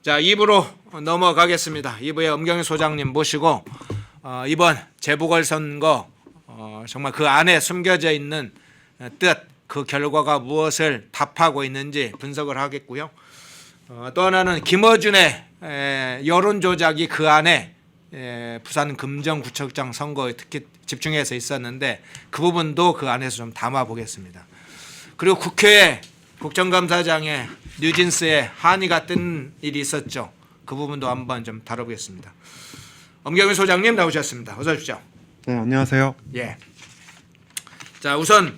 자, 2부로 넘어가겠습니다. 2부에 엄경희 소장님 모시고 이번 재보궐선거 정말 그 안에 숨겨져 있는 뜻, 그 결과가 무엇을 답하고 있는지 분석을 하겠고요. 또 하나는 김어준의 여론 조작이 그 안에 부산 금정구청장 선거에 특히 집중해서 있었는데 그 부분도 그 안에서 좀 담아 보겠습니다. 그리고 국회에 국정감사장에 뉴진스의 한의가 뜬 일이 있었죠. 그 부분도 한번 좀 다뤄보겠습니다. 엄경희 소장님 나오셨습니다. 어서 오십시오. 네, 안녕하세요. 예. 자, 우선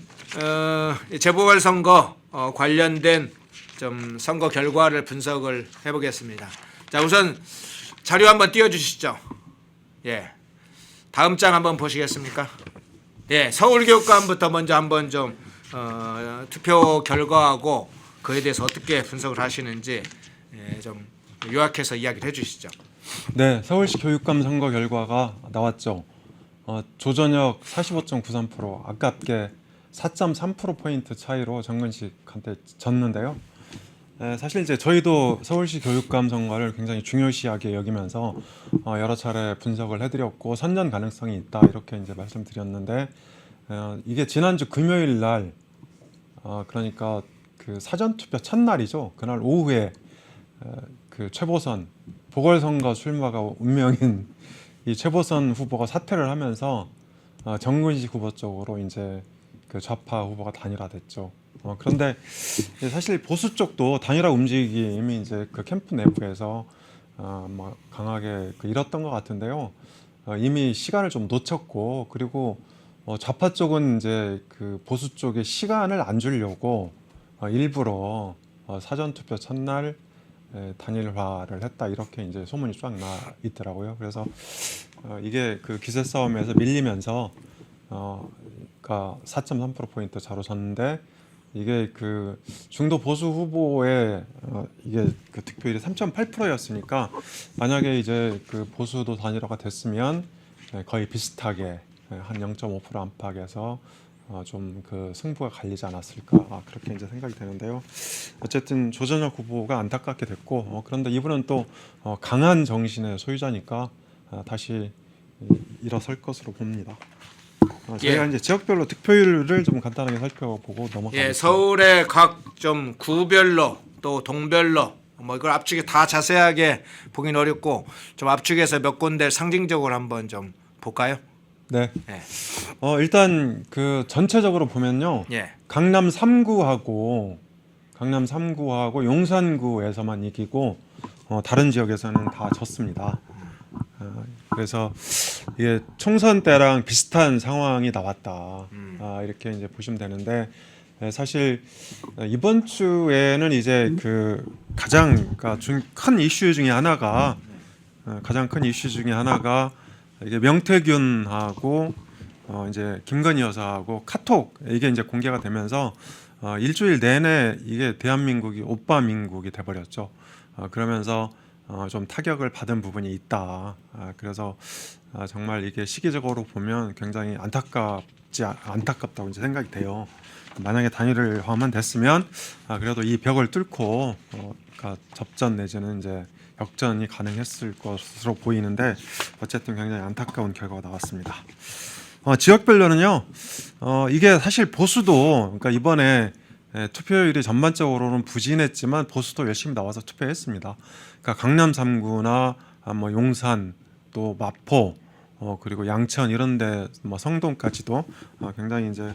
재보궐선거 관련된 좀 선거 결과를 분석을 해보겠습니다. 자, 우선 자료 한번 띄워주시죠. 예. 다음 장 한번 보시겠습니까? 예, 서울교육감부터 먼저 한번 좀 투표 결과하고 그에 대해서 어떻게 분석을 하시는지 좀 요약해서 이야기를 해주시죠. 네, 서울시 교육감 선거 결과가 나왔죠. 조전혁 45.93%, 아깝게 4.3%포인트 차이로 정근식한테 졌는데요. 사실 이제 저희도 서울시 교육감 선거를 굉장히 중요시하게 여기면서 여러 차례 분석을 해드렸고 선전 가능성이 있다 이렇게 이제 말씀드렸는데 이게 지난주 금요일 날 그러니까 그 사전투표 첫날이죠. 그날 오후에 그 최보선 보궐선거 출마가 운명인 이 최보선 후보가 사퇴를 하면서 정근식 후보 쪽으로 이제 그 좌파 후보가 단일화됐죠. 그런데 사실 보수 쪽도 단일화 움직임이 이제 그 캠프 내부에서 뭐 강하게 잃었던 것 같은데요. 이미 시간을 좀 놓쳤고 그리고 좌파 쪽은 이제 그 보수 쪽에 시간을 안 주려고 일부러 사전투표 첫날 단일화를 했다 이렇게 이제 소문이 쫙 나 있더라고요. 그래서 이게 그 기세 싸움에서 밀리면서 그러니까 4.3%포인트 차로 졌는데 이게 그 중도 보수 후보의 이게 그 득표율이 3.8%였으니까 만약에 이제 그 보수도 단일화가 됐으면 거의 비슷하게 한 0.5% 안팎에서 좀 그 승부가 갈리지 않았을까 그렇게 이제 생각이 되는데요. 어쨌든 조전혁 후보가 안타깝게 됐고 그런데 이분은 또 강한 정신의 소유자니까 다시 일어설 것으로 봅니다. 저희가 이제 지역별로 득표율을 좀 간단하게 살펴보고 넘어가겠습니다. 예, 서울의 각 좀 구별로 또 동별로 뭐 이걸 압축해 다 자세하게 보긴 어렵고 좀 압축해서 몇 군데 상징적으로 한번 좀 볼까요? 네. 예. 일단 그 전체적으로 보면요. 예. 강남 3구하고 용산구에서만 이기고 다른 지역에서는 다 졌습니다. 그래서 이게 총선 때랑 비슷한 상황이 나왔다. 이렇게 이제 보시면 되는데 사실 이번 주에는 이제 그 가장 큰 이슈 중에 하나가 이게 명태균하고 이제 김건희 여사하고 카톡 이게 이제 공개가 되면서 일주일 내내 이게 대한민국이 오빠 민국이 돼버렸죠. 그러면서 좀 타격을 받은 부분이 있다. 그래서 정말 이게 시기적으로 보면 굉장히 안타깝다고 이제 생각이 돼요. 만약에 단일화만 됐으면 그래도 이 벽을 뚫고 그러니까 접전 내지는 이제 역전이 가능했을 것으로 보이는데 어쨌든 굉장히 안타까운 결과가 나왔습니다. 지역별로는요. 이게 사실 보수도 그러니까 이번에 투표율이 전반적으로는 부진했지만 보수도 열심히 나와서 투표했습니다. 그러니까 강남 3구나 뭐 용산 또 마포 그리고 양천 이런데 뭐 성동까지도 굉장히 이제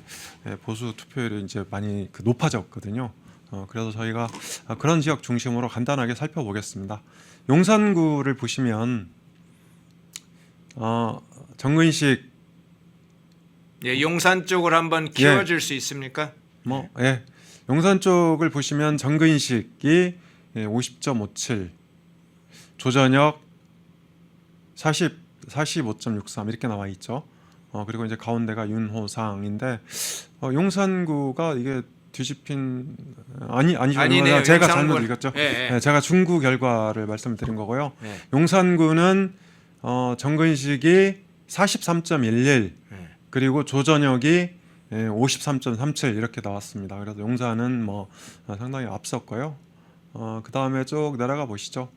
보수 투표율이 이제 많이 높아졌거든요. 그래서 저희가 그런 지역 중심으로 간단하게 살펴보겠습니다. 용산구를 보시면 정근식 용산 쪽을 한번 키워줄 수 있습니까? 용산 쪽을 보시면 정근식이 50.57, 조전혁 45.63 이렇게 나와 있죠. 그리고 이제 가운데가 윤호상인데 용산구가 이게 뒤집힌 아니네요. 제가 잘못 읽었죠. 네, 제가 중구 결과를 말씀드린 거고요. 용산구는 정근식이 43.11 그리고 조전혁이 53.37 이렇게 나왔습니다. 그래서 용산은 뭐 상당히 앞섰고요. 그 다음에 쭉 내려가 보시죠.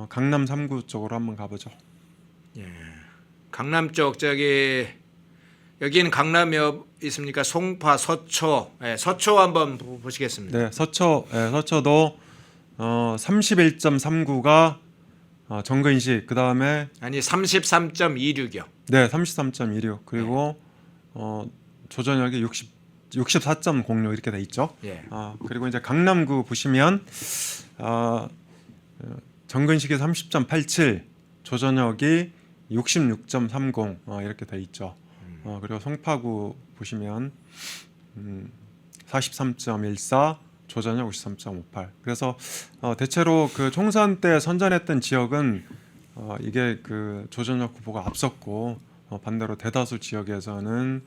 강남 3구 쪽으로 한번 가보죠. 강남 쪽 여기는 강남이 있습니까? 송파, 서초, 서초 한번 보시겠습니다. 네, 서초도 31.39가 정근식, 그 다음에 아니 33.26이요. 네, 33.16 그리고 조전역이 64.06 이렇게 돼 있죠. 예. 그리고 이제 강남구 보시면 정근식이 30.87, 조전역이 66.30 이렇게 돼 있죠. 그리고 송파구 보시면 43.14, 조전역 53.58. 그래서 대체로 그 총선 때 선전했던 지역은 이게 그 조전역 후보가 앞섰고 반대로 대다수 지역에서는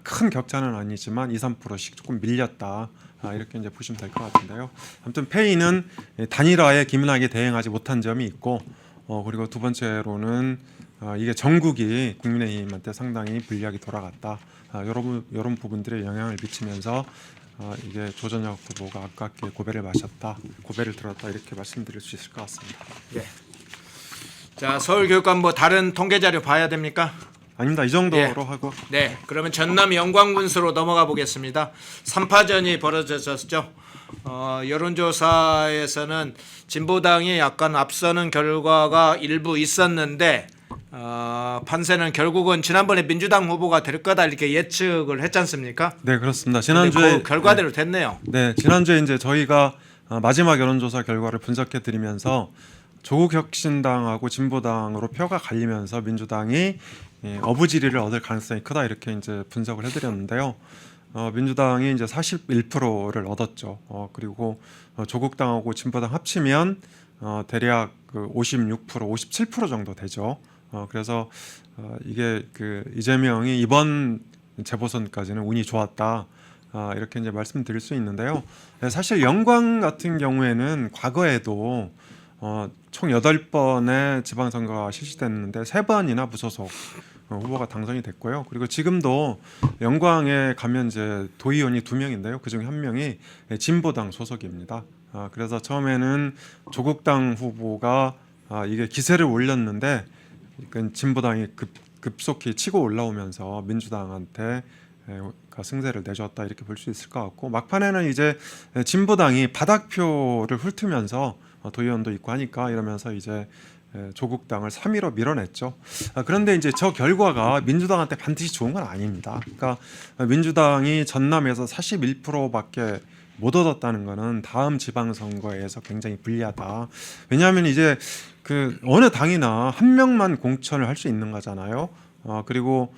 큰 격차는 아니지만 2~3%씩 조금 밀렸다. 이렇게 이제 보시면 될 것 같은데요. 아무튼 페이는 단일화에 기민하게 대응하지 못한 점이 있고 그리고 두 번째로는 이게 전국이 국민의힘한테 상당히 불리하게 돌아갔다. 이런 부분들에 영향을 미치면서 이게 조전혁 후보가 아깝게 고배를 들었다 이렇게 말씀드릴 수 있을 것 같습니다. 예. 자, 서울교육감부 다른 통계 자료 봐야 됩니까? 아닙니다. 이 정도로 예. 하고. 네, 그러면 전남 영광군수로 넘어가 보겠습니다. 3파전이 벌어졌었죠. 여론조사에서는 진보당이 약간 앞서는 결과가 일부 있었는데 판세는 결국은 지난번에 민주당 후보가 될 거다 이렇게 예측을 했지 않습니까? 네, 그렇습니다. 지난주에 그 결과대로 됐네요. 네, 지난주에 이제 저희가 마지막 여론조사 결과를 분석해 드리면서 조국 혁신당하고 진보당으로 표가 갈리면서 민주당이 어부지리를 얻을 가능성이 크다 이렇게 이제 분석을 해드렸는데요. 민주당이 이제 41%를 얻었죠. 그리고 조국당하고 진보당 합치면 대략 그 56%, 57% 정도 되죠. 그래서 이게 그 이재명이 이번 재보선까지는 운이 좋았다. 이렇게 이제 말씀드릴 수 있는데요. 사실 영광 같은 경우에는 과거에도 총 8번의 지방선거가 실시됐는데 3번이나 무소속 후보가 당선이 됐고요. 그리고 지금도 영광에 가면 이제 도의원이 2명인데요. 그중에 1명이 진보당 소속입니다. 그래서 처음에는 조국당 후보가 이게 기세를 올렸는데 진보당이 급속히 치고 올라오면서 민주당한테 승세를 내줬다 이렇게 볼 수 있을 것 같고 막판에는 이제 진보당이 바닥표를 훑으면서 도의원도 있고 하니까 이러면서 이제 조국당을 3위로 밀어냈죠. 그런데 이제 저 결과가 민주당한테 반드시 좋은 건 아닙니다. 그러니까 민주당이 전남에서 41%밖에 못 얻었다는 것은 다음 지방선거에서 굉장히 불리하다. 왜냐하면 이제 그 어느 당이나 한 명만 공천을 할 수 있는 거잖아요. 그리고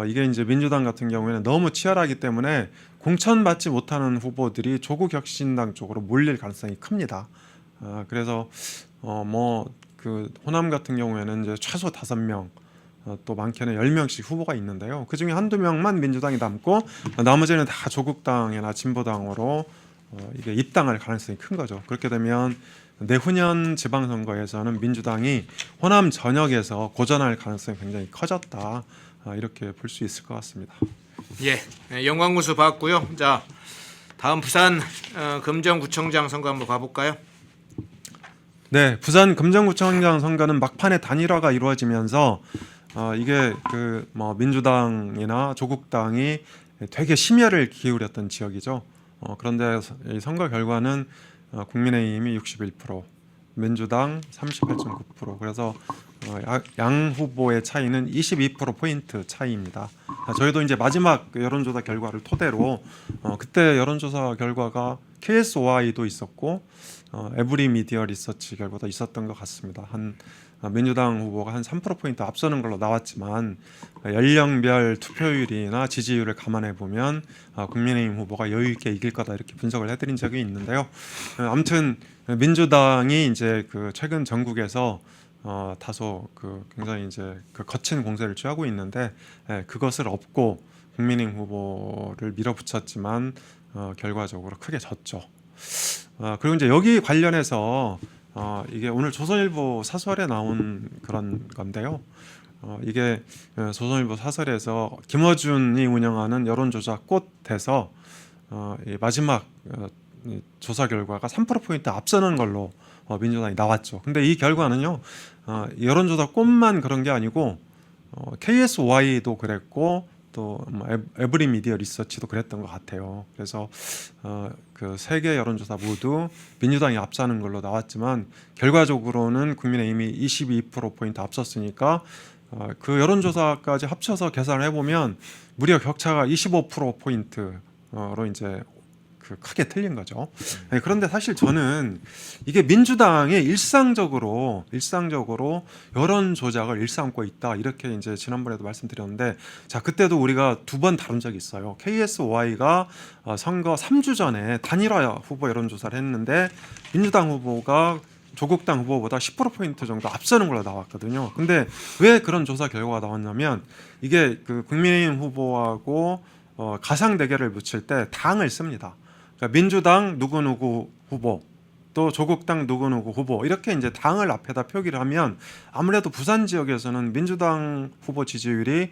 이게 이제 민주당 같은 경우에는 너무 치열하기 때문에 공천받지 못하는 후보들이 조국혁신당 쪽으로 몰릴 가능성이 큽니다. 그래서 뭐 그 호남 같은 경우에는 이제 최소 5명, 또 많게는 10명씩 후보가 있는데요. 그 중에 한두 명만 민주당이 남고 나머지는 다 조국당이나 진보당으로 이게 입당할 가능성이 큰 거죠. 그렇게 되면 내후년 지방선거에서는 민주당이 호남 전역에서 고전할 가능성이 굉장히 커졌다. 이렇게 볼 수 있을 것 같습니다. 예, 영광군수 봤고요. 자, 다음 부산 금정구청장 선거 한번 가볼까요? 네, 부산 금정구청장 선거는 막판에 단일화가 이루어지면서 이게 그 뭐 민주당이나 조국당이 되게 심혈을 기울였던 지역이죠. 그런데 이 선거 결과는 국민의힘이 61%, 민주당 38.9%. 그래서 양 후보의 차이는 22%포인트 차이입니다. 저희도 이제 마지막 여론조사 결과를 토대로 그때 여론조사 결과가 KSOI도 있었고 에브리 미디어 리서치 결과도 있었던 것 같습니다. 민주당 후보가 한 3%포인트 앞서는 걸로 나왔지만 연령별 투표율이나 지지율을 감안해 보면 국민의힘 후보가 여유 있게 이길 거다 이렇게 분석을 해드린 적이 있는데요. 아무튼 민주당이 이제 그 최근 전국에서 다소 그 굉장히 이제 그 거친 공세를 취하고 있는데 그것을 업고 국민의힘 후보를 밀어붙였지만 결과적으로 크게 졌죠. 그리고 이제 여기 관련해서 이게 오늘 조선일보 사설에 나온 그런 건데요. 이게 조선일보 사설에서 김어준이 운영하는 여론조사 꽃에서 이 마지막 조사 결과가 3%포인트 앞서는 걸로 민주당이 나왔죠. 근데 이 결과는요, 여론조사 꼼만 그런 게 아니고 KSY도 그랬고 또 에브리 미디어 리서치도 그랬던 것 같아요. 그래서 그 세 개 여론조사 모두 민주당이 앞서는 걸로 나왔지만 결과적으로는 국민의힘이 22%포인트 앞섰으니까 그 여론조사까지 합쳐서 계산을 해보면 무려 격차가 25%포인트로 이제 그 크게 틀린 거죠. 네, 그런데 사실 저는 이게 민주당이 일상적으로 여론 조작을 일삼고 있다 이렇게 이제 지난번에도 말씀드렸는데, 자 그때도 우리가 두 번 다룬 적이 있어요. KSY가 선거 3주 전에 단일화 후보 여론조사를 했는데 민주당 후보가 조국당 후보보다 10%포인트 정도 앞서는 걸로 나왔거든요. 근데 왜 그런 조사 결과가 나왔냐면 이게 그 국민의힘 후보하고 가상 대결을 붙일 때 당을 씁니다. 그러니까 민주당 누구누구 후보 또 조국당 누구누구 후보 이렇게 이제 당을 앞에다 표기를 하면 아무래도 부산 지역에서는 민주당 지지율이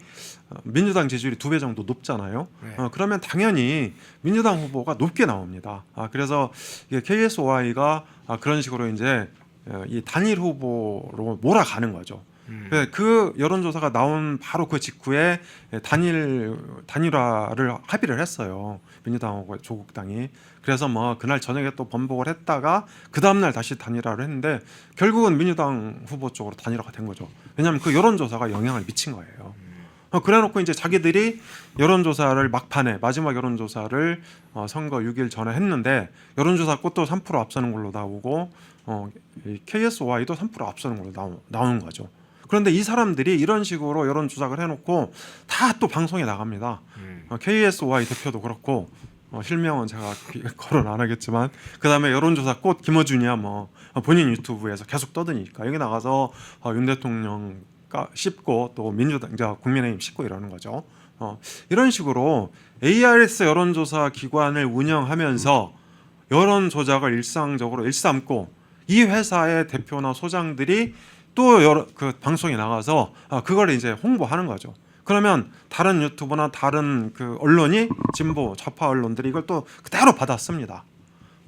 2배 정도 높잖아요. 네. 그러면 당연히 민주당 후보가 높게 나옵니다. 그래서 이게 KSY가 그런 식으로 이제 이 단일 후보로 몰아가는 거죠. 그 여론조사가 나온 바로 그 직후에 단일화를 합의를 했어요. 민주당하고 조국당이. 그래서 뭐 그날 저녁에 또 번복을 했다가 그 다음날 다시 단일화를 했는데 결국은 민주당 후보 쪽으로 단일화가 된 거죠. 왜냐하면 그 여론조사가 영향을 미친 거예요. 그래놓고 이제 자기들이 여론조사를 막판에 마지막 여론조사를 선거 6일 전에 했는데 여론조사 꽃도 3% 앞서는 걸로 나오고 KSY도 3% 앞서는 걸로 나오는 거죠. 그런데 이 사람들이 이런 식으로 여론 조작을 해놓고 다 또 방송에 나갑니다. KSY 대표도 그렇고 실명은 제가 거론 안 하겠지만 그 다음에 여론조사 꽃 김어준이야 뭐 본인 유튜브에서 계속 떠드니까 여기 나가서 윤 대통령 씹고 또 민주당 국민의힘 씹고 이러는 거죠. 이런 식으로 ARS 여론조사 기관을 운영하면서 여론 조작을 일상적으로 일삼고 이 회사의 대표나 소장들이 또 그 방송에 나가서 그걸 이제 홍보하는 거죠. 그러면 다른 유튜브나 다른 그 언론이 진보 좌파 언론들이 이걸 또 그대로 받았습니다.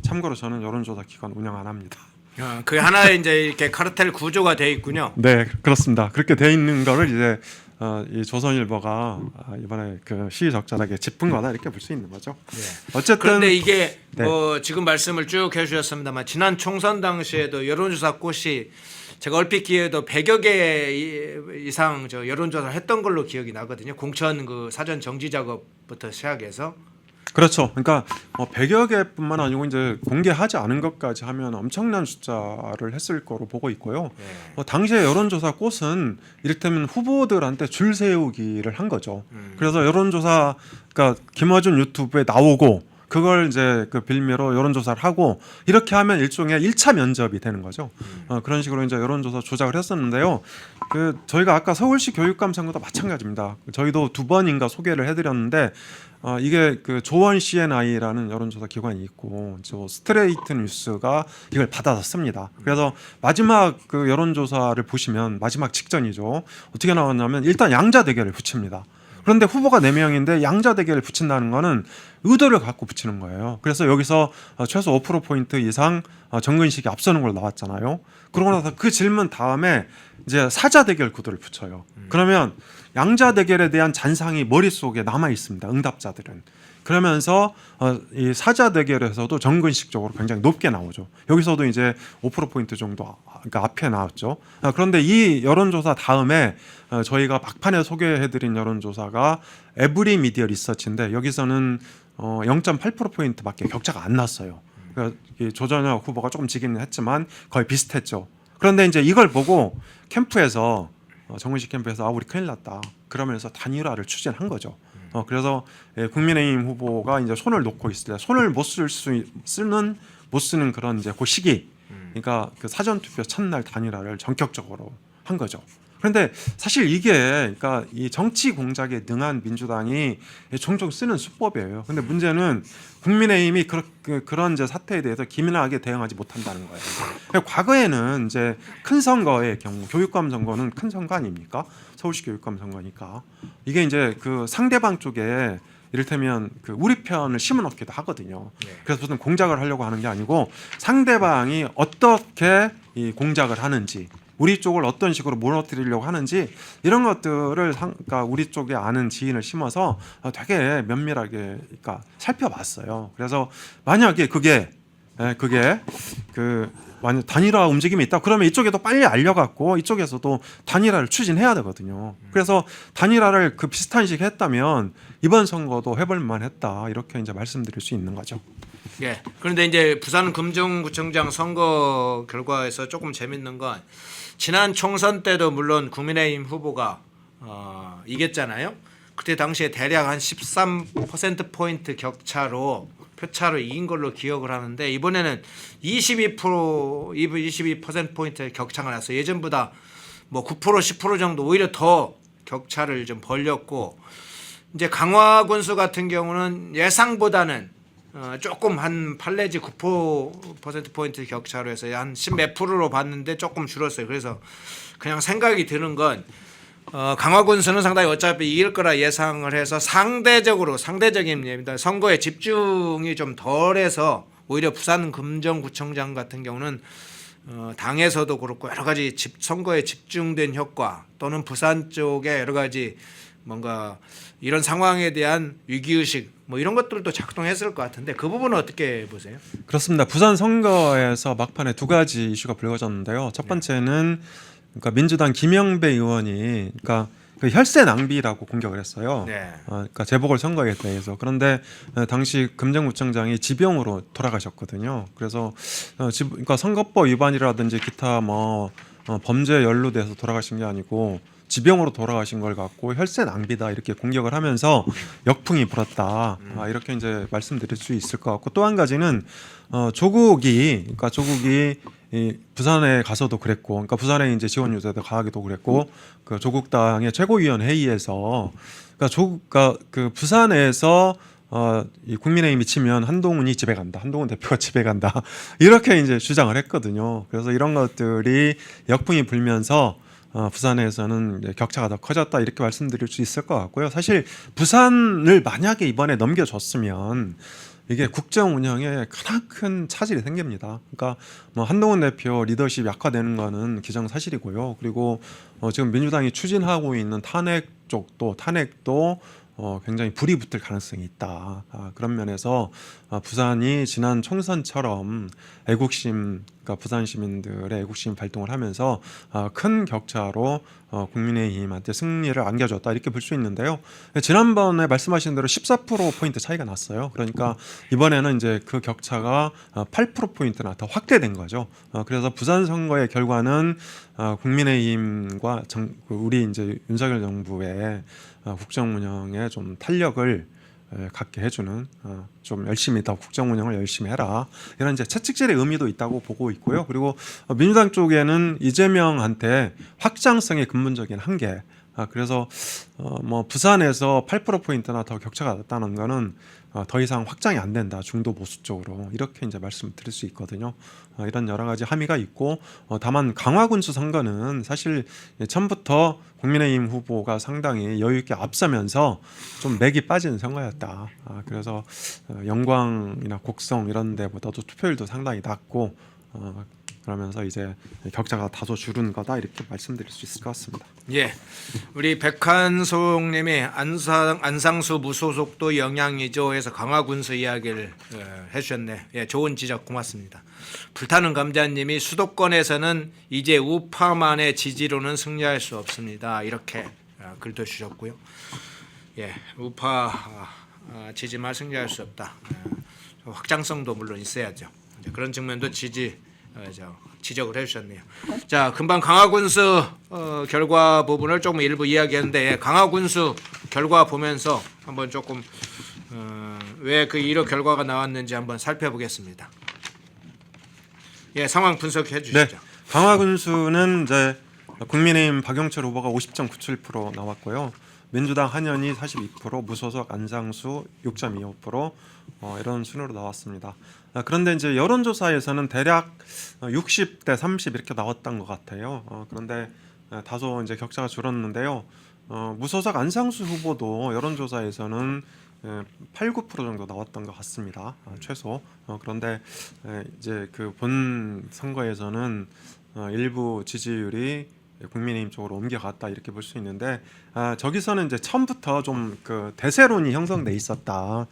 참고로 저는 여론조사 기관 운영 안 합니다. 그 하나의 이제 이렇게 카르텔 구조가 돼 있군요. 네, 그렇습니다. 그렇게 돼 있는 거를 이제 이 조선일보가 이번에 그 시의적절하게 짚은 거다 이렇게 볼 수 있는 거죠. 네. 어쨌든 그런데 이게 네. 지금 말씀을 쭉 해주셨습니다만 지난 총선 당시에도 여론조사 꽃이 제가 얼핏 기억에도 100여 개 이상 저 여론조사를 했던 걸로 기억이 나거든요. 공천 그 사전 정지 작업부터 시작해서. 그렇죠. 그러니까 100여 개뿐만 아니고 이제 공개하지 않은 것까지 하면 엄청난 숫자를 했을 거로 보고 있고요. 네. 당시에 여론조사 꽃은 이를테면 후보들한테 줄 세우기를 한 거죠. 그래서 여론조사 그러니까 김어준 유튜브에 나오고 그걸 이제 그 빌미로 여론조사를 하고 이렇게 하면 일종의 1차 면접이 되는 거죠. 그런 식으로 이제 여론조사 조작을 했었는데요. 그 저희가 아까 서울시 교육감 선거도 마찬가지입니다. 저희도 2번인가 소개를 해드렸는데 이게 그 조원 CNI라는 여론조사 기관이 있고 저 스트레이트 뉴스가 이걸 받아서 씁니다. 그래서 마지막 그 여론조사를 보시면 마지막 직전이죠. 어떻게 나왔냐면 일단 양자 대결을 붙입니다. 그런데 후보가 4명인데 양자 대결을 붙인다는 거는 의도를 갖고 붙이는 거예요. 그래서 여기서 최소 5%포인트 이상 정근식이 앞서는 걸로 나왔잖아요. 그러고 나서 그 질문 다음에 이제 사자 대결 구도를 붙여요. 그러면 양자 대결에 대한 잔상이 머릿속에 남아 있습니다. 응답자들은. 그러면서 이 사자 대결에서도 정근식적으로 굉장히 높게 나오죠. 여기서도 이제 5%포인트 정도 그러니까 앞에 나왔죠. 그런데 이 여론조사 다음에 저희가 막판에 소개해드린 여론조사가 에브리 미디어 리서치인데 여기서는 0.8%포인트밖에 격차가 안 났어요. 그러니까 조전혁 후보가 조금 지기는 했지만 거의 비슷했죠. 그런데 이제 이걸 보고 캠프에서 정근식 캠프에서 우리 큰일 났다. 그러면서 단일화를 추진한 거죠. 그래서 국민의힘 후보가 이제 손을 놓고 있을 때 손을 못 쓰는 그런 이제 그 시기, 그러니까 그 사전 투표 첫날 단일화를 전격적으로 한 거죠. 그런데 사실 이게 그러니까 이 정치 공작에 능한 민주당이 종종 쓰는 수법이에요. 근데 문제는 국민의힘이 그런 이제 사태에 대해서 기민하게 대응하지 못한다는 거예요. 과거에는 이제 큰 선거의 경우 교육감 선거는 큰 선거 아닙니까? 서울시 교육감 선거니까 이게 이제 그 상대방 쪽에 이를테면 그 우리 편을 심어넣기도 하거든요. 네. 그래서 무슨 공작을 하려고 하는 게 아니고 상대방이 어떻게 이 공작을 하는지, 우리 쪽을 어떤 식으로 무너뜨리려고 하는지 이런 것들을 그러니까 우리 쪽에 아는 지인을 심어서 되게 면밀하게 그러니까 살펴봤어요. 그래서 만약에 그게 그 만약 단일화 움직임이 있다 그러면 이쪽에도 빨리 알려갖고 이쪽에서도 단일화를 추진해야 되거든요. 그래서 단일화를 그 비슷한 식으로 했다면 이번 선거도 해볼 만했다 이렇게 이제 말씀드릴 수 있는 거죠. 예. 그런데 이제 부산 금정구청장 선거 결과에서 조금 재밌는 건 지난 총선 때도 물론 국민의힘 후보가 이겼잖아요. 그때 당시에 대략 한 13% 격차로 표차로 이긴 걸로 기억을 하는데 이번에는 22% 격차가 났어요. 예전보다 뭐 9% 10% 정도 오히려 더 격차를 좀 벌렸고 이제 강화 군수 같은 경우는 예상보다는 조금 한 8 내지 9% 격차로 해서 한 10몇 프로로 봤는데 조금 줄었어요. 그래서 그냥 생각이 드는 건 강화 군수는 상당히 어차피 이길 거라 예상을 해서 상대적인 예입니다. 선거에 집중이 좀 덜해서 오히려 부산 금정구청장 같은 경우는 당에서도 그렇고 여러 가지 선거에 집중된 효과 또는 부산 쪽에 여러 가지 뭔가 이런 상황에 대한 위기의식 뭐 이런 것들도 작동했을 것 같은데 그 부분은 어떻게 보세요? 그렇습니다. 부산 선거에서 막판에 두 가지 이슈가 불거졌는데요. 첫 번째는 그러니까 민주당 김영배 의원이 그러니까 그 혈세 낭비라고 공격을 했어요. 네. 그러니까 재보궐 선거에 대해서. 그런데 당시 금정구청장이 지병으로 돌아가셨거든요. 그래서 그러니까 선거법 위반이라든지 기타 뭐 범죄에 연루돼서 돌아가신 게 아니고 지병으로 돌아가신 걸 갖고 혈세 낭비다 이렇게 공격을 하면서 역풍이 불었다 이렇게 이제 말씀드릴 수 있을 것 같고 또 한 가지는 조국이 이 부산에 가서도 그랬고, 그러니까 부산에 이제 지원 유세도 가기도 그랬고, 그 조국당의 최고위원 회의에서, 그러니까 그 부산에서 이 국민의힘이 치면 한동훈이 집에 간다, 한동훈 대표가 집에 간다 이렇게 이제 주장을 했거든요. 그래서 이런 것들이 역풍이 불면서 부산에서는 이제 격차가 더 커졌다 이렇게 말씀드릴 수 있을 것 같고요. 사실 부산을 만약에 이번에 넘겨줬으면 이게 국정 운영에 크나큰 차질이 생깁니다. 그러니까 뭐 한동훈 대표 리더십 약화되는 거는 기정사실이고요. 그리고 지금 민주당이 추진하고 있는 탄핵도 굉장히 불이 붙을 가능성이 있다. 그런 면에서 부산이 지난 총선처럼 애국심, 그러니까 부산 시민들의 애국심 발동을 하면서 큰 격차로 국민의힘한테 승리를 안겨줬다 이렇게 볼 수 있는데요. 지난번에 말씀하신 대로 14%포인트 차이가 났어요. 그러니까 이번에는 이제 그 격차가 8%포인트나 더 확대된 거죠. 그래서 부산 선거의 결과는 국민의힘과 우리 이제 윤석열 정부의 국정 운영에 좀 탄력을 갖게 해주는 좀 열심히 더 국정 운영을 열심히 해라 이런 이제 채찍질의 의미도 있다고 보고 있고요. 그리고 민주당 쪽에는 이재명한테 확장성의 근본적인 한계. 그래서 뭐 부산에서 8%포인트나 더 격차가 났다는 거는 더 이상 확장이 안 된다 중도 보수 쪽으로 이렇게 이제 말씀을 드릴 수 있거든요. 이런 여러 가지 함의가 있고 다만 강화군수 선거는 사실 처음부터 국민의힘 후보가 상당히 여유 있게 앞서면서 좀 맥이 빠진 선거였다. 그래서 영광이나 곡성 이런 데보다도 투표율도 상당히 낮고 그러면서 이제 격차가 다소 줄은 거다 이렇게 말씀드릴 수 있을 것 같습니다. 예, 우리 백한송님이 안상수 무소속도 영향이죠 해서 강화군수 이야기를 해주셨네. 예, 좋은 지적 고맙습니다. 불타는 감자님이 수도권에서는 이제 우파만의 지지로는 승리할 수 없습니다. 이렇게 글도 주셨고요. 예, 우파 지지만 승리할 수 없다. 확장성도 물론 있어야죠. 그런 측면도 지적을 해주셨네요. 자, 금방 강화군수 결과 부분을 조금 일부 이야기했는데 강화군수 결과 보면서 한번 조금 왜 그 1호 결과가 나왔는지 한번 살펴보겠습니다. 예, 상황 분석해 주시죠. 네, 강화군수는 이제 국민의힘 박영철 후보가 50.97% 나왔고요. 민주당 한현희 42%, 무소속 안상수 6.25% 이런 순으로 나왔습니다. 그런데 이제 여론조사에서는 대략 60대 30 이렇게 나왔던 것 같아요. 그런데 다소 이제 격차가 줄었는데요. 무소속 안상수 후보도 여론조사에서는 8, 9% 정도 나왔던 것 같습니다. 최소. 그런데 이제 그 본 선거에서는 일부 지지율이 국민의힘 쪽으로 옮겨갔다 이렇게 볼 수 있는데 저기서는 이제 처음부터 좀 그 대세론이 형성돼 있었다.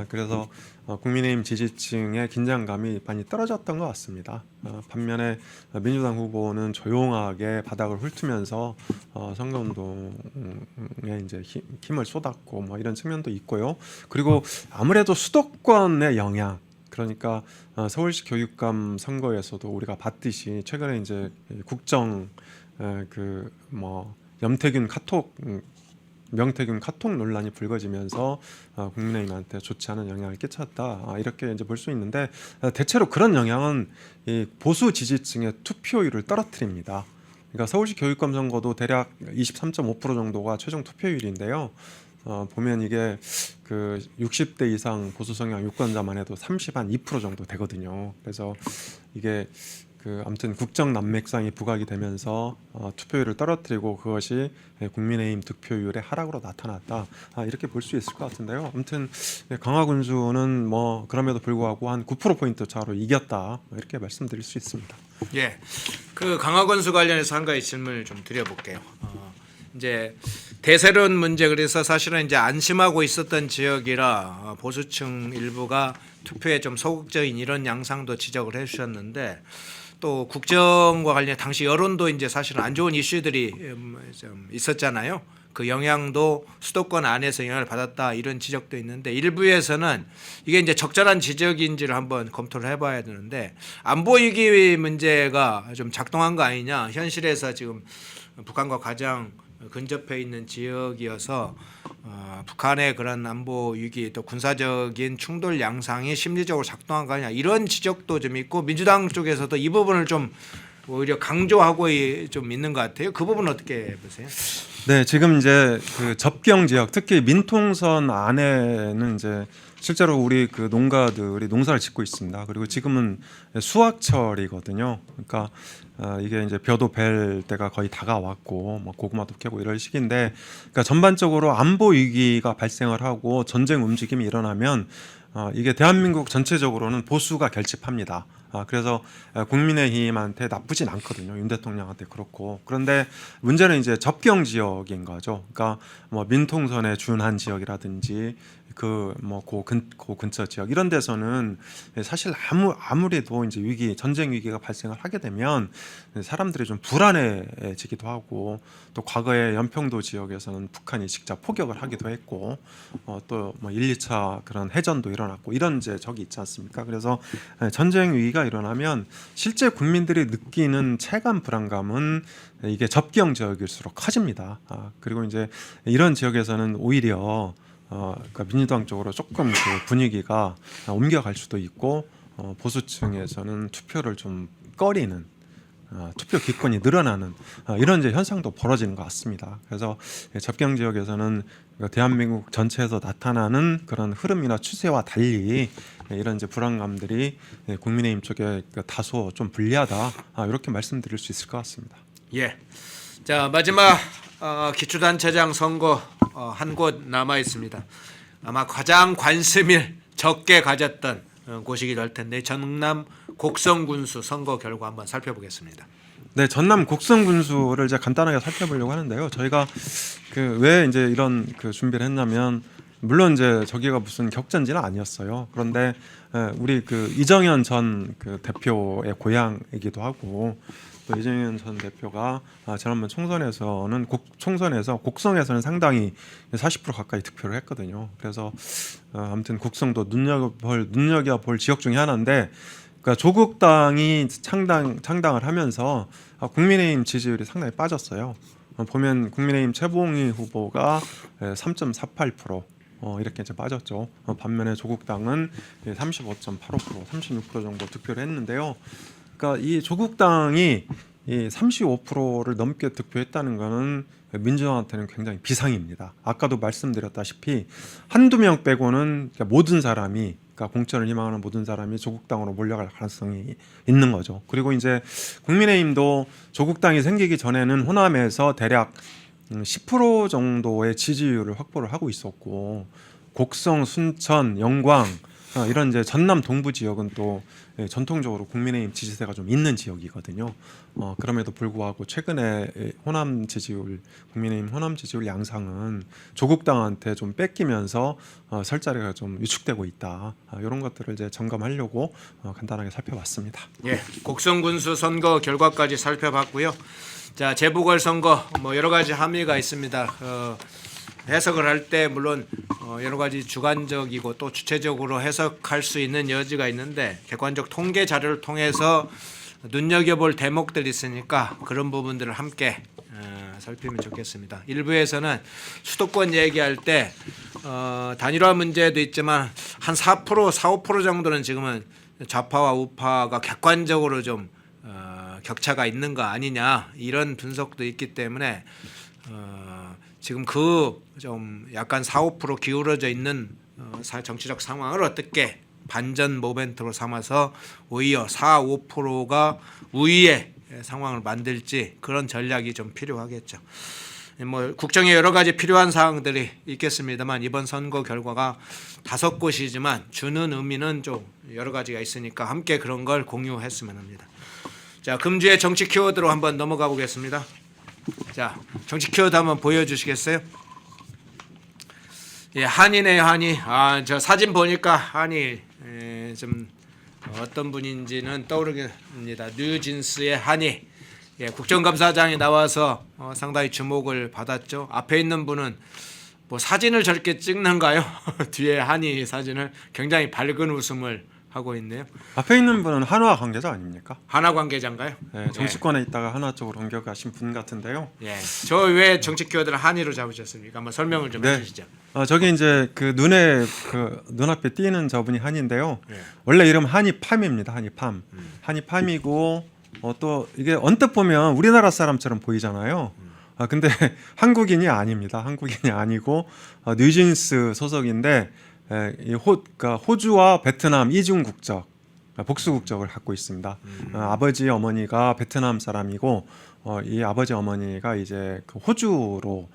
그래서 국민의힘 지지층의 긴장감이 많이 떨어졌던 것 같습니다. 반면에 민주당 후보는 조용하게 바닥을 훑으면서 선거운동에 이제 힘을 쏟았고 뭐 이런 측면도 있고요. 그리고 아무래도 수도권의 영향, 그러니까 서울시 교육감 선거에서도 우리가 봤듯이 최근에 이제 국정 그 뭐 명태균 카톡 논란이 불거지면서 국민의힘한테 좋지 않은 영향을 끼쳤다, 이렇게 이제 볼 수 있는데 대체로 그런 영향은 이 보수 지지층의 투표율을 떨어뜨립니다. 그러니까 서울시 교육감 선거도 대략 23.5% 정도가 최종 투표율인데요. 보면 이게 그 60대 이상 보수 성향 유권자만 해도 2% 정도 되거든요. 그래서 이게 그 아무튼 국정 난맥상이 부각이 되면서 투표율을 떨어뜨리고 그것이 국민의힘 득표율의 하락으로 나타났다, 이렇게 볼 수 있을 것 같은데요. 아무튼 강화군수는 뭐 그럼에도 불구하고 한 9%포인트 차로 이겼다, 이렇게 말씀드릴 수 있습니다. 예, 그 강화군수 관련해서 한 가지 질문을 좀 드려볼게요. 이제 대세론 문제, 그래서 사실은 이제 안심하고 있었던 지역이라 보수층 일부가 투표에 좀 소극적인 이런 양상도 지적을 해주셨는데, 또 국정과 관련 당시 여론도 이제 사실은 안 좋은 이슈들이 좀 있었잖아요. 그 영향도 수도권 안에서 영향을 받았다, 이런 지적도 있는데, 일부에서는 이게 이제 적절한 지적인지를 한번 검토를 해봐야 되는데, 안보 위기 문제가 좀 작동한 거 아니냐, 현실에서 지금 북한과 가장 근접해 있는 지역이어서 북한의 그런 안보 위기 또 군사적인 충돌 양상이 심리적으로 작동한 거 아니냐, 이런 지적도 좀 있고, 민주당 쪽에서도 이 부분을 좀 오히려 강조하고 좀 있는 것 같아요. 그 부분 어떻게 보세요? 네, 지금 이제 그 접경 지역, 특히 민통선 안에는 이제 실제로 우리 그 농가들이 농사를 짓고 있습니다. 그리고 지금은 수확철이거든요. 그러니까 이게 이제 벼도 벨 때가 거의 다가왔고 뭐 고구마도 캐고 이럴 시기인데, 그러니까 전반적으로 안보 위기가 발생을 하고 전쟁 움직임이 일어나면 이게 대한민국 전체적으로는 보수가 결집합니다. 그래서 국민의힘한테 나쁘진 않거든요. 윤 대통령한테 그렇고. 그런데 문제는 이제 접경 지역인 거죠. 그러니까 뭐 민통선에 준한 지역이라든지 그 근처 지역 이런 데서는 사실 아무래도 이제 전쟁 위기가 발생을 하게 되면 사람들이 좀 불안해지기도 하고, 또 과거에 연평도 지역에서는 북한이 직접 포격을 하기도 했고, 또 뭐 1, 2차 그런 해전도 일어났고 이런 이제 적이 있지 않습니까? 그래서 전쟁 위기가 일어나면 실제 국민들이 느끼는 체감 불안감은 이게 접경 지역일수록 커집니다. 그리고 이제 이런 지역에서는 오히려 그러니까 민주당 쪽으로 조금 그 분위기가 옮겨갈 수도 있고, 보수층에서는 투표를 좀 꺼리는, 투표 기권이 늘어나는 이런 이제 현상도 벌어지는 것 같습니다. 그래서 접경 지역에서는 대한민국 전체에서 나타나는 그런 흐름이나 추세와 달리 이런 이제 불안감들이 국민의힘 쪽에 다소 좀 불리하다, 이렇게 말씀드릴 수 있을 것 같습니다. 예. 자, 마지막 기초단체장 선거 한 곳 남아 있습니다. 아마 가장 관심을 적게 가졌던 곳이기도 할 텐데, 전남 곡성군수 선거 결과 한번 살펴보겠습니다. 네, 전남 곡성군수를 이제 간단하게 살펴보려고 하는데요. 저희가 그 왜 이제 이런 그 준비를 했냐면, 물론 이제 저기가 무슨 격전지는 아니었어요. 그런데 우리 그 이정현 전 그 대표의 고향이기도 하고, 또 이정현 전 대표가 지난번 총선에서 곡성에서는 상당히 40% 가까이 득표를 했거든요. 그래서 아무튼 곡성도 눈여겨볼 지역 중에 하나인데, 그러니까 조국당이 창당을 하면서 국민의힘 지지율이 상당히 빠졌어요. 보면 국민의힘 최봉희 후보가 3.48% 이렇게 이제 빠졌죠. 반면에 조국당은 35.85%, 36% 정도 득표를 했는데요. 그러니까 이 조국당이 이 35%를 넘게 득표했다는 것은 민주당한테는 굉장히 비상입니다. 아까도 말씀드렸다시피 한두 명 빼고는 모든 사람이, 그러니까 공천을 희망하는 모든 사람이 조국당으로 몰려갈 가능성이 있는 거죠. 그리고 이제 국민의힘도 조국당이 생기기 전에는 호남에서 대략 10% 정도의 지지율을 확보를 하고 있었고, 곡성, 순천, 영광 이런 이제 전남 동부 지역은 또 전통적으로 국민의힘 지지세가 좀 있는 지역이거든요. 그럼에도 불구하고 최근에 호남 지지율, 국민의힘 호남 지지율 양상은 조국당한테 좀 뺏기면서 설 자리가 좀 위축되고 있다. 이런 것들을 이제 점검하려고 간단하게 살펴봤습니다. 예, 곡성 군수 선거 결과까지 살펴봤고요. 자, 재보궐선거 뭐 여러 가지 함의가 있습니다. 해석을 할 때 물론 여러 가지 주관적이고 또 주체적으로 해석할 수 있는 여지가 있는데 객관적 통계 자료를 통해서 눈여겨볼 대목들이 있으니까 그런 부분들을 함께 살피면 좋겠습니다. 일부에서는 수도권 얘기할 때 단일화 문제도 있지만 한 4%, 4~5% 정도는 지금은 좌파와 우파가 객관적으로 좀 격차가 있는 거 아니냐 이런 분석도 있기 때문에 지금 그 좀 약간 4~5% 기울어져 있는 정치적 상황을 어떻게 반전 모멘트로 삼아서 오히려 4~5%가 우위의 상황을 만들지 그런 전략이 좀 필요하겠죠. 뭐 국정에 여러 가지 필요한 사항들이 있겠습니다만 이번 선거 결과가 5곳이지만 주는 의미는 좀 여러 가지가 있으니까 함께 그런 걸 공유했으면 합니다. 자, 금주의 정치 키워드로 한번 넘어가 보겠습니다. 자, 정치 키워드 한번 보여주시겠어요? 예, 한이네요, 한이. 저 사진 보니까 한이 좀 어떤 분인지는 떠오르겠습니다. 뉴진스의 한이. 예, 국정감사장이 나와서 상당히 주목을 받았죠. 앞에 있는 분은 뭐 사진을 저렇게 찍는가요? 뒤에 한이 사진을 굉장히 밝은 웃음을 하고 있네요. 앞에 있는 분은 한화 관계자 아닙니까? 한화 관계자인가요? 네, 정치권에 있다가 한화 쪽으로 옮겨가신 분 같은데요. 예. 저 왜 정치 키워드를 한이로 잡으셨습니까? 한번 설명을 좀 해주시죠. 저기 이제 그 눈앞에 띄는 저분이 한인데요. 예. 원래 이름 한이팜입니다. 한이팜. 한이팜이고 또 이게 언뜻 보면 우리나라 사람처럼 보이잖아요. 근데 한국인이 아닙니다. 한국인이 아니고 뉴진스 소속인데 그러니까 호주와 베트남 이중 국적, 복수 국적을 갖고 있습니다. 아버지 어머니가 베트남 사람이고 이 아버지 어머니가 이제 그 호주로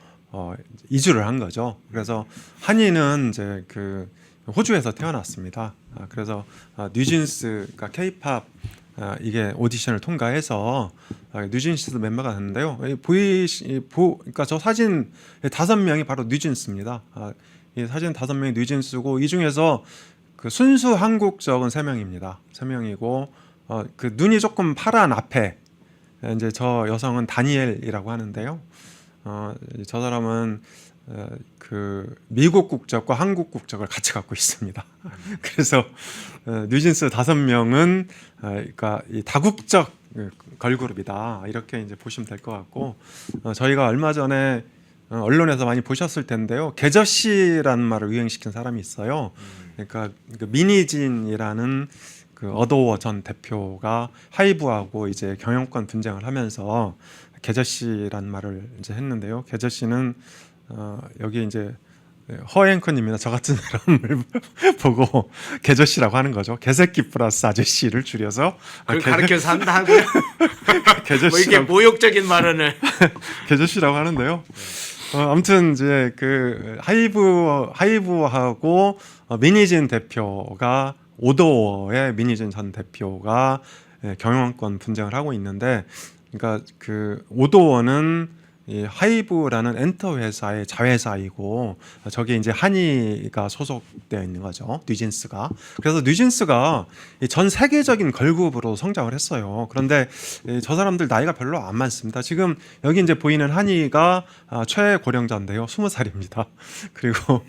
이주를 한 거죠. 그래서 한이는 이제 그 호주에서 태어났습니다. 그래서 뉴진스, 그러니까 K-팝 이게 오디션을 통과해서 뉴진스 멤버가 됐는데요. 그러니까 저 사진 5명이 바로 뉴진스입니다. 이 사진 5명이 뉴진스고 이 중에서 그 순수 한국적은 3명입니다. 3명이고 그 눈이 조금 파란 앞에 이제 저 여성은 다니엘이라고 하는데요. 저 사람은 그 미국 국적과 한국 국적을 같이 갖고 있습니다. 그래서 뉴진스 5명은 그러니까 이 다국적 걸그룹이다 이렇게 이제 보시면 될 것 같고 저희가 얼마 전에 언론에서 많이 보셨을 텐데요. 개저씨라는 말을 유행시킨 사람이 있어요. 그러니까 그 미니진이라는 그 어도어 전 대표가 하이브하고 이제 경영권 분쟁을 하면서 개저씨라는 말을 이제 했는데요. 개저씨는 여기 이제 허 앵커님이나 저 같은 사람을 보고 개저씨라고 하는 거죠. 개새끼 플러스 아저씨를 줄여서 그걸 가르쳐서 한다고요? 뭐 이게 모욕적인 말을 개저씨라고 하는데요. 아무튼 이제 그 하이브하고 미니진 대표가 오더워의 미니진 전 대표가 경영권 분쟁을 하고 있는데, 그러니까 그 오더워는 이 하이브라는 엔터 회사의 자회사이고 저게 이제 한이가 소속되어 있는 거죠. 뉴진스가. 그래서 뉴진스가 전 세계적인 걸그룹으로 성장을 했어요. 그런데 저 사람들 나이가 별로 안 많습니다. 지금 여기 이제 보이는 한이가 최고령자인데요. 20살입니다. 그리고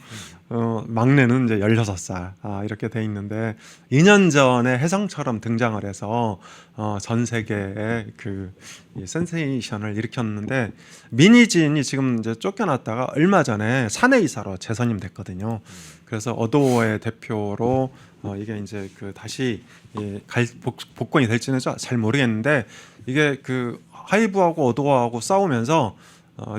막내는 이제 16살 이렇게 돼 있는데 2년 전에 혜성처럼 등장을 해서 전 세계에 그 센세이션을 일으켰는데, 미니진이 지금 이제 쫓겨났다가 얼마 전에 사내이사로 재선임 됐거든요. 그래서 어도어의 대표로 이게 이제 그 다시 복권이 될지는 잘 모르겠는데, 이게 그 하이브하고 어도어하고 싸우면서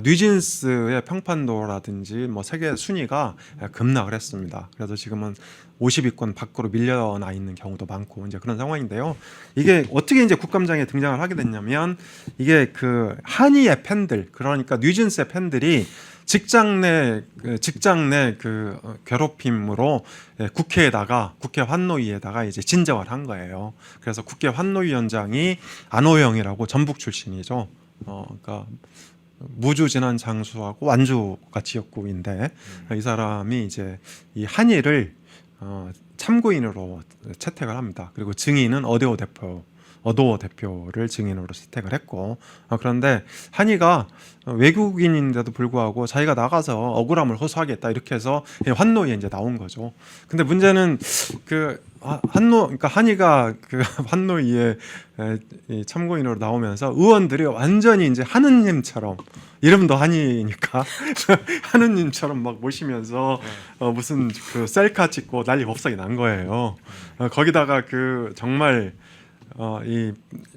뉴진스의 평판도라든지 뭐 세계 순위가 급락을 했습니다. 그래서 지금은 50위권 밖으로 밀려나 있는 경우도 많고 이제 그런 상황인데요. 이게 어떻게 이제 국감장에 등장을 하게 됐냐면, 이게 그 한이의 팬들, 그러니까 뉴진스의 팬들이 직장 내 괴롭힘으로 국회 환노위에다가 이제 진정을 한 거예요. 그래서 국회 환노위원장이 안호영이라고 전북 출신이죠. 그러니까 무주진한 장수하고 완주가 지역구인데 이 사람이 이제 이 한이를 참고인으로 채택을 합니다. 그리고 증인은 어도어 대표를 증인으로 채택을 했고, 그런데 한이가 외국인인데도 불구하고 자기가 나가서 억울함을 호소하겠다 이렇게 해서 환노위에 이제 나온 거죠. 근데 문제는 그러니까 한이가 그 환노위에 참고인으로 나오면서 의원들이 완전히 이제 하느님처럼, 이름도 한이니까 하느님처럼 막 모시면서 무슨 그 셀카 찍고 난리 법석이 난 거예요. 거기다가 그 정말 이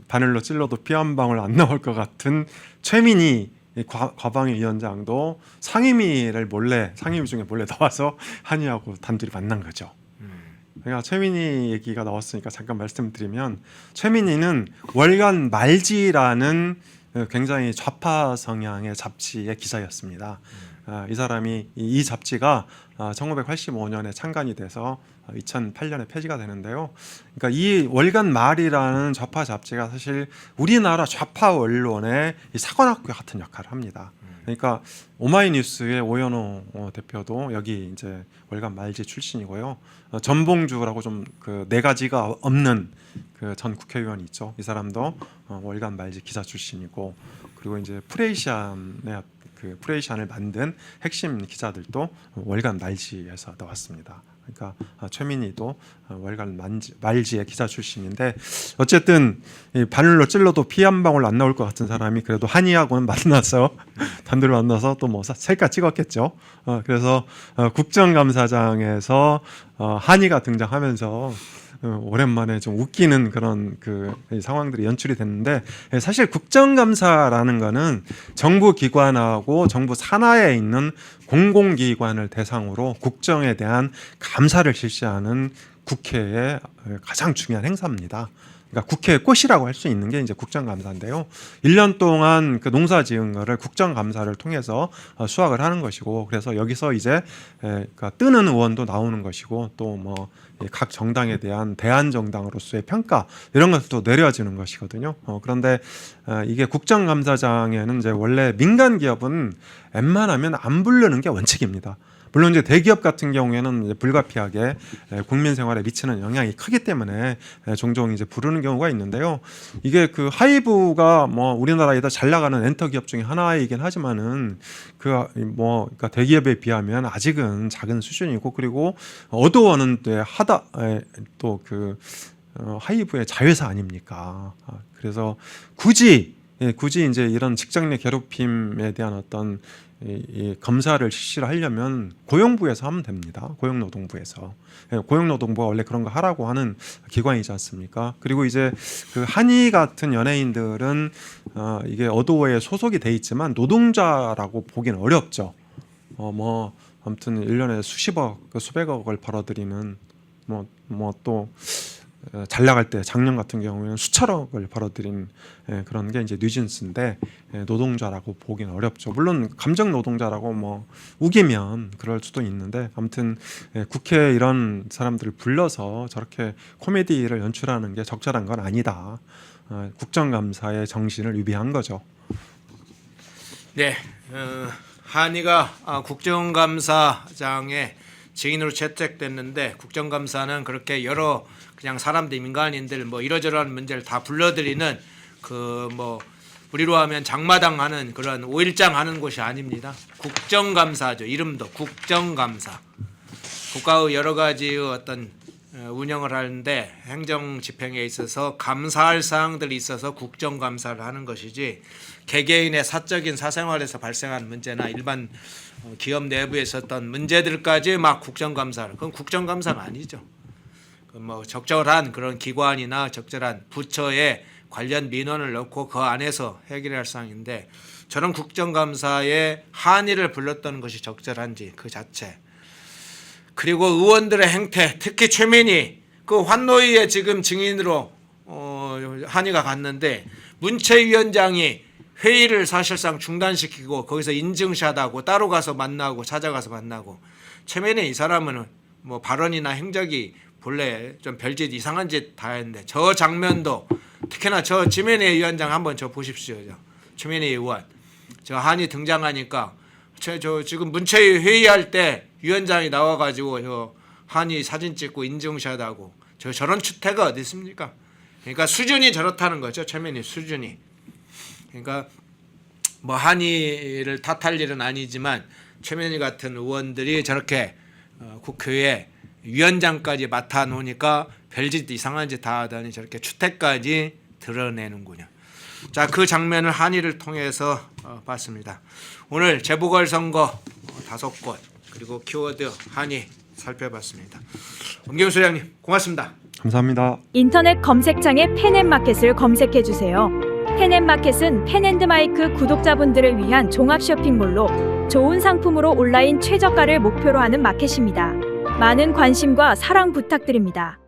바늘로 찔러도 피 한 방울 안 나올 것 같은 최민희 과방위 위원장도 상임위 중에 몰래 나와서 한이하고 단둘이 만난 거죠. 그러니까 최민희 얘기가 나왔으니까 잠깐 말씀드리면, 최민희는 월간 말지라는 굉장히 좌파 성향의 잡지의 기자였습니다. 이 사람이 이 잡지가 1985년에 창간이 돼서 2008년에 폐지가 되는데요. 그러니까 이 월간 말이라는 좌파 잡지가 사실 우리나라 좌파 언론의 사관학교 같은 역할을 합니다. 그러니까 오마이뉴스의 오연호 대표도 여기 이제 월간 말지 출신이고요. 전봉주라고 좀 그 네 가지가 없는 그 전 국회의원이 있죠. 이 사람도 월간 말지 기자 출신이고, 그리고 이제 프레이션을 만든 핵심 기자들도 월간 말지에서 나왔습니다. 그러니까 최민희도 월간 말지의 기자 출신인데, 어쨌든 바늘로 찔러도 피 한 방울 안 나올 것 같은 사람이 그래도 한이하고는 만나서 단둘이 만나서 또 뭐 셀카 찍었겠죠. 그래서 국정감사장에서 한이가 등장하면서 오랜만에 좀 웃기는 그런 그 상황들이 연출이 됐는데, 사실 국정감사라는 거는 정부 기관하고 정부 산하에 있는 공공기관을 대상으로 국정에 대한 감사를 실시하는 국회의 가장 중요한 행사입니다. 그러니까 국회의 꽃이라고 할 수 있는 게 이제 국정감사인데요. 1년 동안 그 농사 지은 거를 국정감사를 통해서 수확을 하는 것이고, 그래서 여기서 이제 그러니까 뜨는 의원도 나오는 것이고, 또 뭐 각 정당에 대한 대안정당으로서의 평가 이런 것도 내려지는 것이거든요. 그런데 이게 국정감사장에는 이제 원래 민간 기업은 웬만하면 안 부르는 게 원칙입니다. 물론 이제 대기업 같은 경우에는 이제 불가피하게 국민 생활에 미치는 영향이 크기 때문에 종종 이제 부르는 경우가 있는데요. 이게 그 하이브가 뭐 우리나라에다 잘 나가는 엔터 기업 중에 하나이긴 하지만은 그러니까 대기업에 비하면 아직은 작은 수준이고, 그리고 어도어는 또 그 하이브의 자회사 아닙니까? 그래서 굳이 이제 이런 직장 내 괴롭힘에 대한 어떤 이 검사를 실시를 하려면 고용부에서 하면 됩니다. 고용노동부에서. 고용노동부가 원래 그런 거 하라고 하는 기관이지 않습니까? 그리고 이제 그 한이 같은 연예인들은 이게 어도어에 소속이 돼 있지만 노동자라고 보기는 어렵죠. 뭐 아무튼 1년에 수십억, 수백억을 벌어들이는 뭐 또 잘 나갈 때 작년 같은 경우에는 수천억을 벌어들인 그런 게 이제 뉴진스인데, 노동자라고 보기는 어렵죠. 물론 감정 노동자라고 뭐 우기면 그럴 수도 있는데, 아무튼 국회에 이런 사람들을 불러서 저렇게 코미디를 연출하는 게 적절한 건 아니다. 국정감사의 정신을 위배한 거죠. 네, 한이가 국정감사장에 증인으로 채택됐는데, 국정감사는 그렇게 여러 그냥 사람들, 민간인들 뭐 이러저러한 문제를 다 불러들이는 그 뭐 우리로 하면 장마당 하는 그런 5.1장 하는 곳이 아닙니다. 국정감사죠. 이름도 국정감사. 국가의 여러 가지의 어떤 운영을 하는데 행정 집행에 있어서 감사할 사항들이 있어서 국정감사를 하는 것이지, 개개인의 사적인 사생활에서 발생한 문제나 일반 기업 내부에 있었던 문제들까지 막 국정감사를, 그건 국정감사가 아니죠. 뭐 적절한 그런 기관이나 적절한 부처에 관련 민원을 넣고 그 안에서 해결할 사항인데, 저런 국정감사에 한이를 불렀던 것이 적절한지 그 자체, 그리고 의원들의 행태, 특히 최민희 그 환노위에 지금 증인으로 한이가 갔는데 문체위원장이 회의를 사실상 중단시키고 거기서 인증샷하고 따로 가서 만나고 찾아가서 만나고 최면희 이 사람은 뭐 발언이나 행적이 본래 좀 별짓 이상한 짓 다 했는데 저 장면도 특히나 저 지면희 위원장 한번 저 보십시오. 최면희 의원 저 한이 등장하니까 저 지금 문체위 회의할 때 위원장이 나와가지고 저 한이 사진 찍고 인증샷하고 저런 추태가 어디 있습니까? 그러니까 수준이 저렇다는 거죠. 최면희 수준이. 그러니까 뭐 한이를 탓할 일은 아니지만 최면희 같은 의원들이 저렇게 국회에 위원장까지 맡아 놓으니까 별짓 이상한 짓 다 하더니 저렇게 추태까지 드러내는군요. 자, 그 장면을 한이를 통해서 봤습니다. 오늘 재보궐선거 5곳 그리고 키워드 한이 살펴봤습니다. 엄경수 소장님 고맙습니다. 감사합니다. 인터넷 검색창에 펜앤마켓을 검색해 주세요. 펜앤마켓은 펜앤드마이크 구독자분들을 위한 종합 쇼핑몰로 좋은 상품으로 온라인 최저가를 목표로 하는 마켓입니다. 많은 관심과 사랑 부탁드립니다.